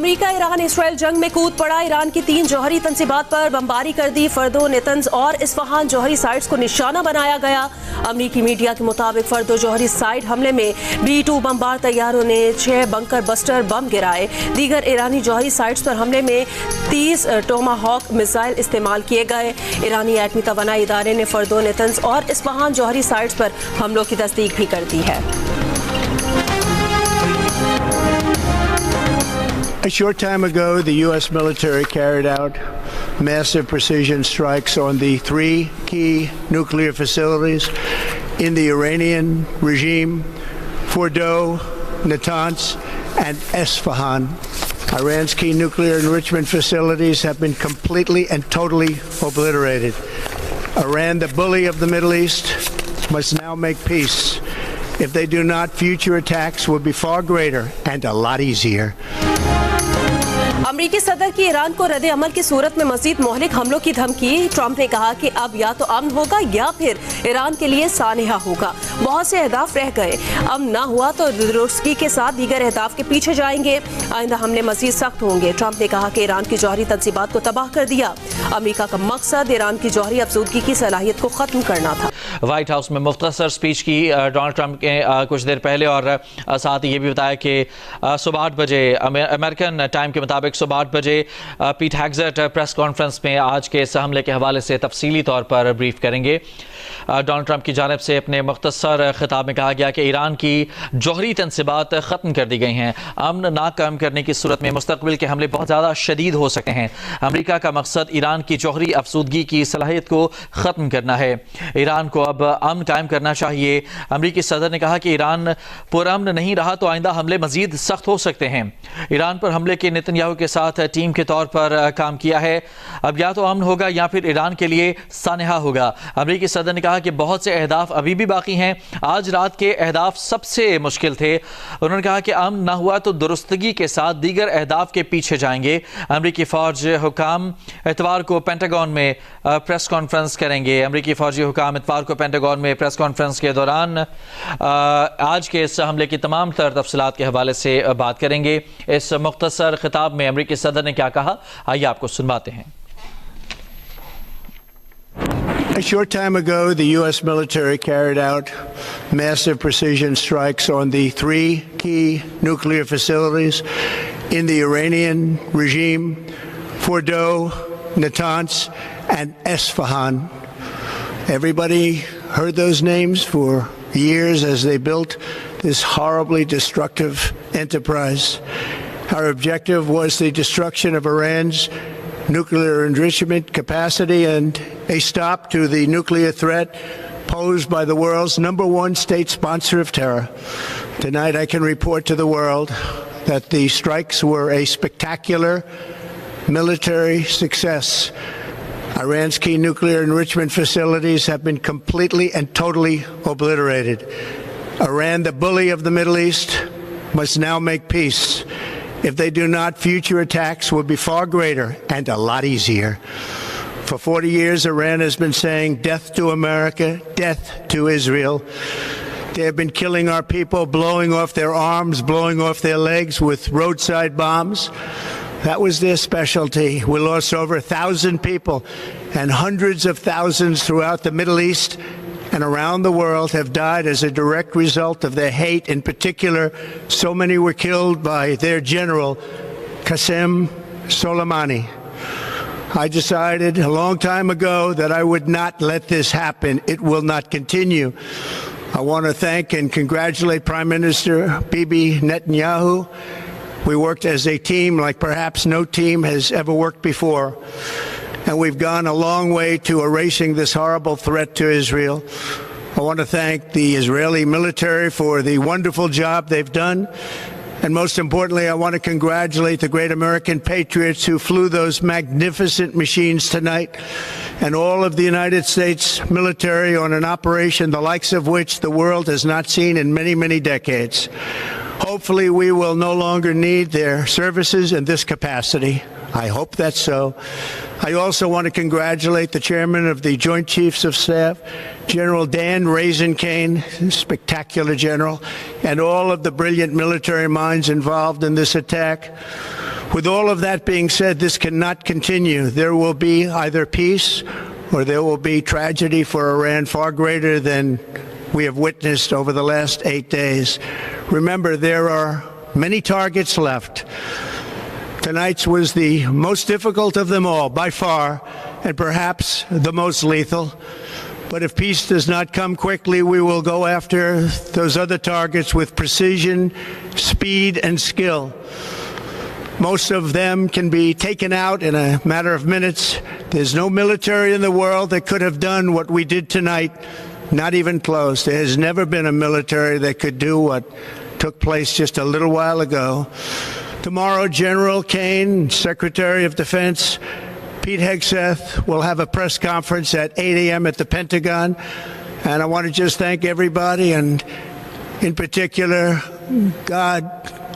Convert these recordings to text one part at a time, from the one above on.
America Iran Israel जंग में कूद पड़ा। ईरान की 3 जौहरी तंसीबात पर बमबारी कर दी। फर्दो, नेतन्ज और इस्फहान जौहरी साइट्स को निशाना बनाया गया। अमेरिकी मीडिया के मुताबिक फर्दो जौहरी साइट हमले में B-2 बमबार तैयारों ने 6 बंकर बस्टर बम गिराए। दीगर ईरानी जौहरी साइट्स पर हमले में 30 टोमाहॉक मिसाइल इस्तेमाल किए गए। ईरानी एटमी तवानाई इदारे ने फर्दो, नेतन्ज और इस्फहान जौहरी साइट्स पर हमलों की तस्दीक भी कर दी है। A short time ago, the U.S. military carried out massive precision strikes on the 3 key nuclear facilities in the Iranian regime: Fordo, Natanz, and Esfahan. Iran's key nuclear enrichment facilities have been completely and totally obliterated. Iran, the bully of the Middle East, must now make peace. If they do not, future attacks will be far greater and a lot easier. अमरीकी सदर की Iran को रद्द अमल की सूरत में मजीद मोहलिक हमलों की धमकी। ट्रंप ने कहा कि अब या तो अमन होगा या फिर ईरान के लिए सानहा होगा। बहुत से अहदाफ रह गए, अमन ना हुआ तो तुर्की के साथ दीगर अहदाफ के पीछे जाएंगे। आइंदा हमले मजीद सख्त होंगे। ट्रंप ने कहा कि ईरान की जौहरी तंसीबात को तबाह कर दिया। अमरीका का मकसद ईरान की जौहरी अफजूदगी की सलाहियत को खत्म करना था। व्हाइट हाउस में मुख्तसर स्पीच की डोनाल्ड ट्रंप के कुछ देर पहले, और साथ ही ये भी बताया कि सुबह 8 बजे अमेरिकन टाइम के मुताबिक सुबह 8 बजे पीट हेग्सेट प्रेस कॉन्फ्रेंस में आज के इस हमले के हवाले से तफसीली तौर पर ब्रीफ करेंगे। डोनाल्ड ट्रंप की जानिब से अपने मुख्तसर खिताब में कहा गया कि ईरान की जौहरी तंसीबात ख़त्म कर दी गई हैं। अमन नाकाम करने की सूरत में मुस्तकबिल के हमले बहुत ज़्यादा शदीद हो सकते हैं। अमरीका का मकसद ईरान की जौहरी अफसूदगी की सलाहियत को ख़त्म करना है। ईरान को अब अमन कायम करना चाहिए। अमरीकी सदर ने कहा कि ईरान पुरअमन नहीं रहा तो आइंदा हमले मजीद सख्त हो सकते हैं। ईरान पर हमले के नेतन्याहू के साथ टीम के तौर पर काम किया है। अब या तो अमन होगा या फिर ईरान के लिए सानहा होगा। अमरीकी सदर ने कहा कि बहुत से अहदाफ अभी भी बाकी हैं। आज रात के अहदाफ सबसे मुश्किल थे। उन्होंने कहा कि अमन ना हुआ तो दुरुस्तगी के साथ दीगर अहदाफ के पीछे जाएंगे। अमरीकी फौज हुकाम इतवार को पेंटागन में प्रेस कॉन्फ्रेंस करेंगे। अमरीकी फौजी हुकाम इतवार को पेंटागन में प्रेस कॉन्फ्रेंस के दौरान आज के इस हमले की तमाम तर तफसीलात के हवाले से बात करेंगे। इस मुख्तसर खिताब में अमरीकी सदर ने क्या कहा, आइए आपको सुनवाते हैं। A short time ago, the U.S. military carried out massive precision strikes on the 3 key nuclear facilities in the Iranian regime: Fordo, Natanz, and Esfahan. Everybody heard those names for years as they built this horribly destructive enterprise. Our objective was the destruction of Iran's nuclear enrichment capacity and a stop to the nuclear threat posed by the world's #1 state sponsor of terror. Tonight I can report to the world that the strikes were a spectacular military success. Iran's key nuclear enrichment facilities have been completely and totally obliterated. Iran, the bully of the Middle East, must now make peace. If they do not, future attacks will be far greater and a lot easier. For 40 years, Iran has been saying death to America, death to Israel. They have been killing our people, blowing off their arms, blowing off their legs with roadside bombs. That was their specialty. We lost over 1,000 people, and hundreds of thousands throughout the Middle East and around the world have died as a direct result of their hate. In particular, so many were killed by their general, Qasem Soleimani. I decided a long time ago that I would not let this happen. It will not continue. I want to thank and congratulate Prime Minister Bibi Netanyahu. We worked as a team like perhaps no team has ever worked before. And we've gone a long way to erasing this horrible threat to Israel. I want to thank the Israeli military for the wonderful job they've done. And most importantly, I want to congratulate the great American patriots who flew those magnificent machines tonight, and all of the United States military on an operation the likes of which the world has not seen in many, many decades. Hopefully, we will no longer need their services in this capacity. I hope that's so. I also want to congratulate the chairman of the Joint Chiefs of Staff, General Dan Raisin-Kane, spectacular general, and all of the brilliant military minds involved in this attack. With all of that being said, this cannot continue. There will be either peace or there will be tragedy for Iran far greater than we have witnessed over the last 8 days. Remember, there are many targets left. Tonight's was the most difficult of them all, by far, and perhaps the most lethal. But if peace does not come quickly, we will go after those other targets with precision, speed, and skill. Most of them can be taken out in a matter of minutes. There's no military in the world that could have done what we did tonight, not even close. There has never been a military that could do what took place just a little while ago. Tomorrow, General Kane, Secretary of Defense, Pete Hegseth will have a press conference at 8 a.m. at the Pentagon. And I want to just thank everybody, and in particular, God.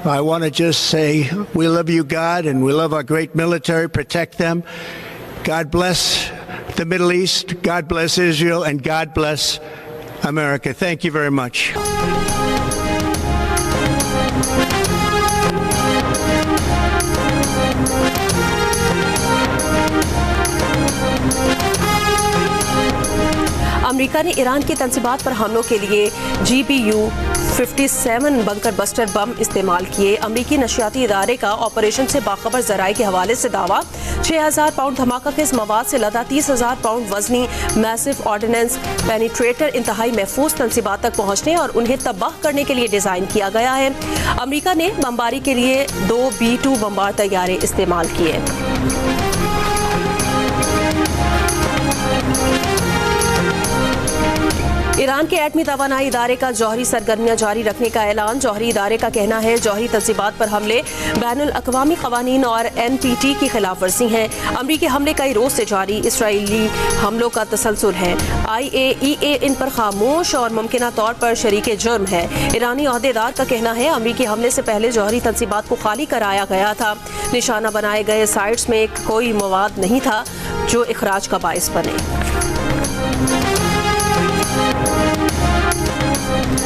I want to just say we love you, God, and we love our great military. Protect them. God bless the Middle East. God bless Israel, and God bless America. Thank you very much. America ने Iran की तंसीबात पर हमलों के लिए GBU-57 bunker buster bomb इस्तेमाल किए। अमेरिकी नशियाती इदारे का ऑपरेशन से बाखबर जराये के हवाले से दावा। 6000 पाउंड धमाका के इस मवाद से लदा 30,000 पाउंड वजनी मैसिव ऑर्डिनेंस पेनिट्रेटर इंतहाई महफूज तंसीबात तक पहुंचने और उन्हें तबाह करने के लिए डिजाइन किया गया है। अमेरिका ने बमबारी के लिए 2 B-2 बमबार तैयारे इस्तेमाल किए। ईरान के एटमी तवानाई इदारे का जौहरी सरगर्मियां जारी रखने का ऐलान। जौहरी इदारे का कहना है जौहरी तंसीबात पर हमले बैनुल अक़वामी क़वानीन और NPT की खिलाफ वर्जी हैं। अमरीकी हमले कई रोज से जारी इसराइली हमलों का तसलसल है। IAEA इन पर खामोश और मुमकिना तौर पर शरीके जुर्म है। ईरानी ओहदेदार का कहना है अमरीकी हमले से पहले जौहरी तंसीबात को खाली कराया गया था। निशाना बनाए गए साइट्स में कोई मवाद नहीं था जो इखराज का बाइस बने।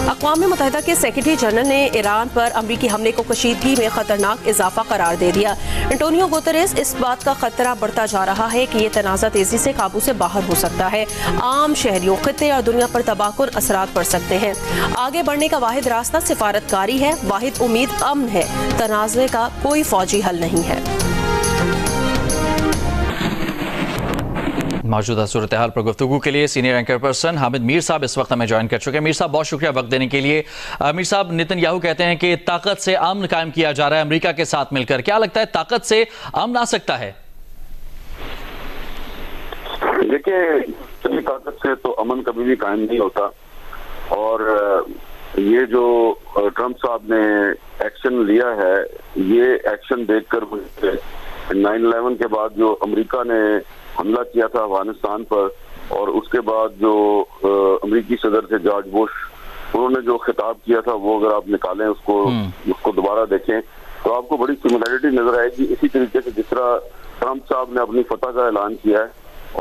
अक़वाम मुत्तहिदा के सेक्रेटरी जनरल ने ईरान पर अमरीकी हमले को कशीदगी में खतरनाक इजाफा करार दे दिया। एंटोनियो गुतेरेस इस बात का खतरा बढ़ता जा रहा है कि ये तनाज़ा तेजी से काबू से बाहर हो सकता है। आम शहरियों, खित्ते और दुनिया पर तबाहकुन असरात पड़ सकते हैं। आगे बढ़ने का वाहिद रास्ता सिफारतकारी है। वाहिद उम्मीद अमन है। तनाज़े का कोई फौजी हल नहीं है। मौजूदा सूरत हाल पर गुफ्तगू के लिए senior anchor person Hamid Mir साहब इस वक्त हमें ज्वाइन कर चुके हैं। मीर साहब, बहुत शुक्रिया वक्त देने के लिए। मीर साहब, नेतन्याहू कहते हैं कि ताकत से अमन कायम किया जा रहा है अमेरिका के साथ मिलकर। क्या लगता है ताकत से अमन आ सकता है? देखिए, ताकत से तो अमन कभी भी कायम नहीं होता। और ये जो ट्रंप साहब ने एक्शन लिया है, ये एक्शन देखकर मुझे 9/11 के बाद जो अमेरिका ने हमला किया था अफगानिस्तान पर, और उसके बाद जो अमेरिकी सदर थे जॉर्ज बुश, उन्होंने जो खिताब किया था वो अगर आप निकालें उसको दोबारा देखें तो आपको बड़ी सिमिलैरिटी नजर आएगी। इसी तरीके से जिस तरह ट्रंप साहब ने अपनी फतह का ऐलान किया है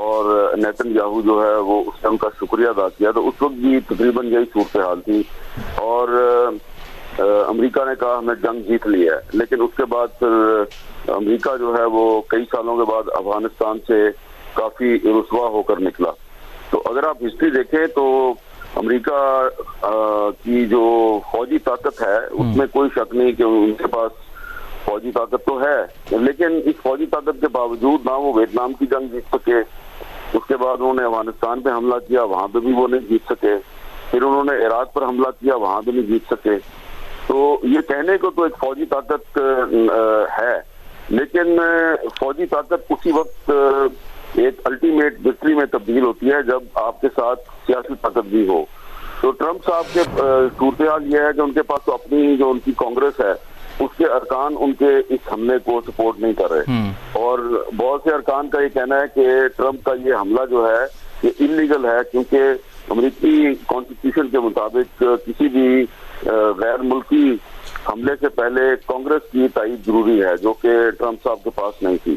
और नेतन्याहू जो है वो उसने उनका शुक्रिया अदा किया, तो उस वक्त भी तकरीबन यही सूरत हाल थी। और अमेरिका ने कहा हमने जंग जीत लिया है, लेकिन उसके बाद फिर अमेरिका जो है वो कई सालों के बाद अफगानिस्तान से काफी रुसवा होकर निकला। तो अगर आप हिस्ट्री देखें तो अमेरिका की जो फौजी ताकत है उसमें कोई शक नहीं कि उनके पास फौजी ताकत तो है, लेकिन इस फौजी ताकत के बावजूद ना वो वियतनाम की जंग जीत सके, उसके बाद उन्होंने अफगानिस्तान पे हमला किया, वहां पे भी वो नहीं जीत सके, फिर उन्होंने इराक पर हमला किया, वहां भी नहीं जीत सके। तो ये कहने को तो एक फौजी ताकत है, लेकिन फौजी ताकत उसी वक्त एक अल्टीमेट विक्ट्री में तब्दील होती है जब आपके साथ सियासी ताकत भी हो। तो ट्रंप साहब के सूरत हाल ये है कि उनके पास तो अपनी जो उनकी कांग्रेस है उसके अरकान उनके इस हमले को सपोर्ट नहीं कर रहे, और बहुत से अरकान का ये कहना है कि ट्रंप का ये हमला जो है ये इलीगल है, क्योंकि अमेरिकी कॉन्स्टिट्यूशन के मुताबिक किसी भी गैर मुल्की हमले से पहले कांग्रेस की तायीद जरूरी है, जो कि ट्रंप साहब के पास नहीं थी।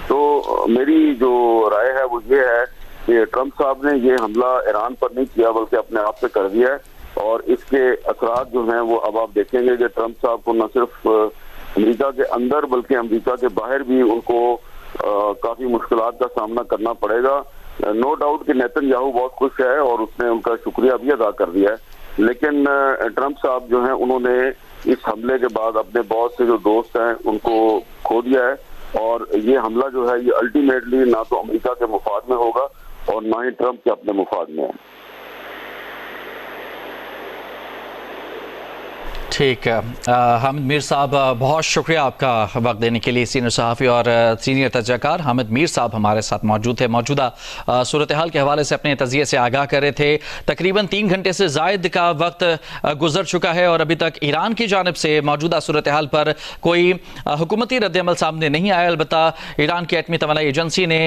तो मेरी जो राय है वो ये है कि ट्रंप साहब ने ये हमला ईरान पर नहीं किया बल्कि अपने आप पे कर दिया है, और इसके असरात जो हैं वो अब आप देखेंगे कि ट्रंप साहब को न सिर्फ अमेरिका के अंदर बल्कि अमेरिका के बाहर भी उनको काफी मुश्किलात का सामना करना पड़ेगा। नो डाउट कि नेतन्याहू बहुत खुश है और उसने उनका शुक्रिया भी अदा कर दिया है, लेकिन ट्रंप साहब जो हैं उन्होंने इस हमले के बाद अपने बहुत से जो दोस्त हैं उनको खो दिया है, और ये हमला जो है ये अल्टीमेटली ना तो अमेरिका के मुफाद में होगा और ना ही ट्रंप के अपने मुफाद में है। ठीक है, हामिद मीर साहब, बहुत शुक्रिया आपका वक्त देने के लिए। सीनियर सहाफ़ी और सीनियर तजज़ियाकार हामिद मीर साहब हमारे साथ मौजूद थे। मौजूदा सूरत हाल के हवाले से अपने तज़िये से आगाह कर रहे थे। तकरीबन 3 घंटे से ज़ायद का वक्त गुजर चुका है और अभी तक ईरान की जानिब से मौजूदा सूरत हाल पर कोई हुकूमती रद्द-ए-अमल सामने नहीं आया। अलबत्ता ईरान की एटमी तवानाई एजेंसी ने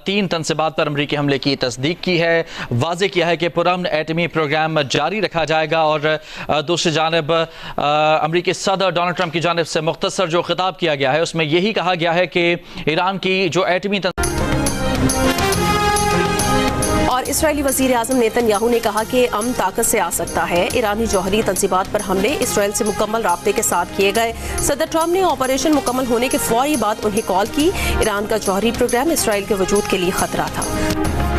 3 तनसीबात पर अमरीकी हमले की तस्दीक की है, वाज़ेह किया है कि पुरअमन एटमी प्रोग्राम जारी रखा जाएगा। और दूसरी जानिब अमरीकी सदर डोनाल्ड ट्रंप की जानिब से मुख्तसर जो खिताब किया गया है उसमें यही कहा गया है कि ईरान की जो एटमी और इस्राएली वज़ीर आज़म नेतन्याहू ने कहा कि अमन ताकत से आ सकता है। ईरानी जौहरी तंसीबात पर हमले इसराइल से मुकम्मल राब्ते के साथ किए गए। सदर ट्रंप ने ऑपरेशन मुकम्मल होने के फौरी बाद उन्हें कॉल की। ईरान का जौहरी प्रोग्राम इसराइल के वजूद के लिए खतरा था।